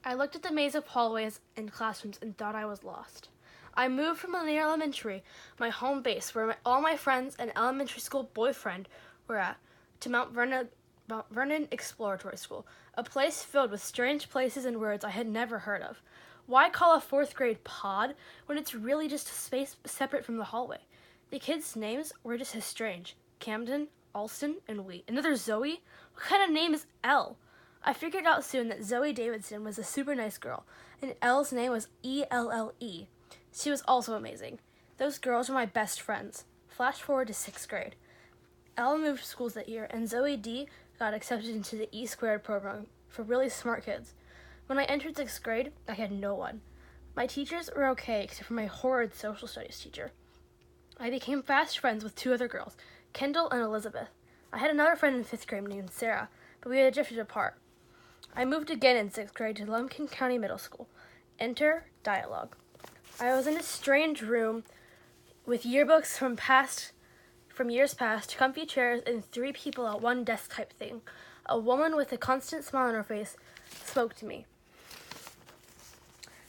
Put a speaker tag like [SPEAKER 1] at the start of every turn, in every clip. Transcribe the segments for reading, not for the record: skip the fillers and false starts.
[SPEAKER 1] I looked at the maze of hallways and classrooms and thought I was lost. I moved from Lanier Elementary, my home base, where all my friends and elementary school boyfriend were at, to Mount Vernon Exploratory School, a place filled with strange places and words I had never heard of. Why call a fourth grade pod when it's really just a space separate from the hallway? The kids' names were just as strange. Camden, Alston, and Wheat. Another Zoe? What kind of name is Elle? I figured out soon that Zoe Davidson was a super nice girl, and Elle's name was E-L-L-E. She was also amazing. Those girls were my best friends. Flash forward to 6th grade. Elle moved schools that year, and Zoe D got accepted into the E-Squared program for really smart kids. When I entered 6th grade, I had no one. My teachers were okay, except for my horrid social studies teacher. I became fast friends with 2 other girls, Kendall and Elizabeth. I had another friend in 5th grade named Sarah, but we had drifted apart. I moved again in 6th grade to Lumpkin County Middle School. Enter dialogue. I was in a strange room with yearbooks from years past, comfy chairs, and 3 people at one desk type thing. A woman with a constant smile on her face spoke to me.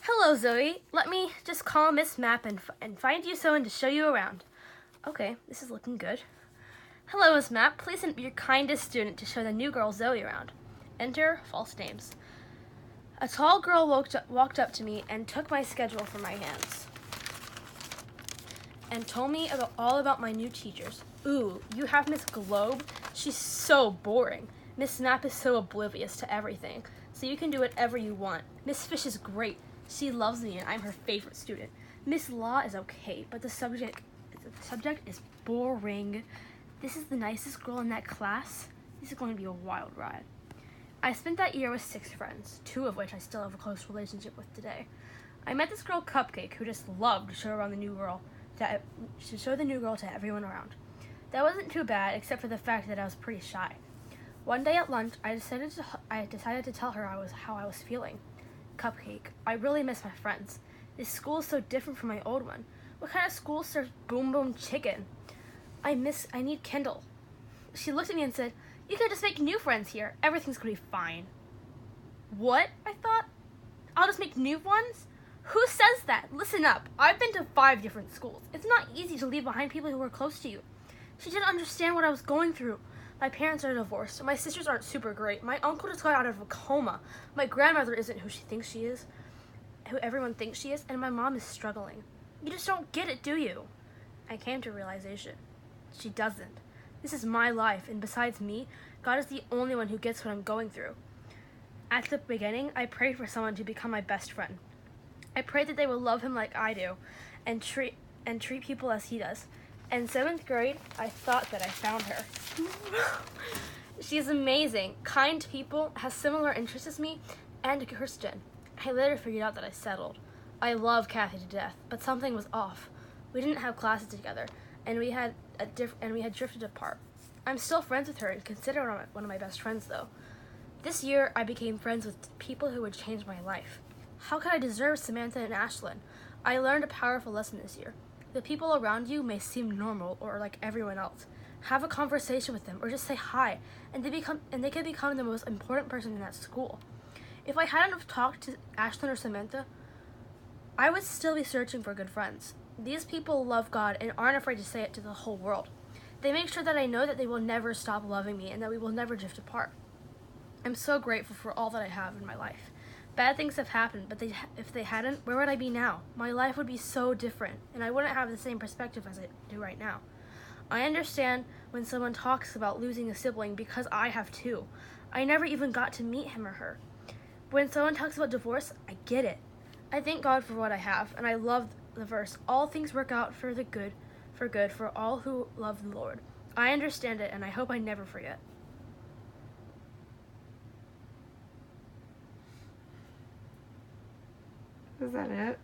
[SPEAKER 1] Hello, Zoe. Let me just call Miss Mapp and find you someone to show you around. Okay, this is looking good. Hello, Miss Mapp. Please send your kindest student to show the new girl Zoe around. Enter false names. A tall girl walked up to me and took my schedule from my hands and told me all about my new teachers. Ooh, you have Miss Globe? She's so boring. Miss Mapp is so oblivious to everything, so you can do whatever you want. Miss Fish is great. She loves me and I'm her favorite student. Miss Law is okay, but the subject is boring. This is the nicest girl in that class. This is going to be a wild ride. I spent that year with 6 friends, 2 of which I still have a close relationship with today. I met this girl Cupcake who just loved to show the new girl to everyone around. That wasn't too bad, except for the fact that I was pretty shy. One day at lunch, I decided to tell her how I was feeling. Cupcake, I really miss my friends. This school is so different from my old one. What kind of school serves boom boom chicken? I need Kendall. She looked at me and said, you can just make new friends here. Everything's gonna be fine. What? I thought. I'll just make new ones? Who says that? Listen up. I've been to 5 different schools. It's not easy to leave behind people who are close to you. She didn't understand what I was going through. My parents are divorced. My sisters aren't super great. My uncle just got out of a coma. My grandmother isn't who she thinks she is, who everyone thinks she is, and my mom is struggling. You just don't get it, do you? I came to a realization. She doesn't. This is my life, and besides me, God is the only one who gets what I'm going through. At the beginning, I prayed for someone to become my best friend. I prayed that they will love him like I do, and treat people as he does. In 7th grade, I thought that I found her. She is amazing, kind to people, has similar interests as me, and Kirsten. I later figured out that I settled. I love Kathy to death, but something was off. We didn't have classes together, and we had drifted apart. I'm still friends with her and consider her one of my best friends, though. This year, I became friends with people who would change my life. How could I deserve Samantha and Ashlyn? I learned a powerful lesson this year. The people around you may seem normal or like everyone else. Have a conversation with them or just say hi, and they can become the most important person in that school. If I hadn't have talked to Ashlyn or Samantha, I would still be searching for good friends. These people love God and aren't afraid to say it to the whole world. They make sure that I know that they will never stop loving me and that we will never drift apart. I'm so grateful for all that I have in my life. Bad things have happened, but if they hadn't, where would I be now? My life would be so different, and I wouldn't have the same perspective as I do right now. I understand when someone talks about losing a sibling because I have 2. I never even got to meet him or her. When someone talks about divorce, I get it. I thank God for what I have, and I love the verse, all things work out for good for all who love the Lord. I understand it, and I hope I never forget.
[SPEAKER 2] Is that it?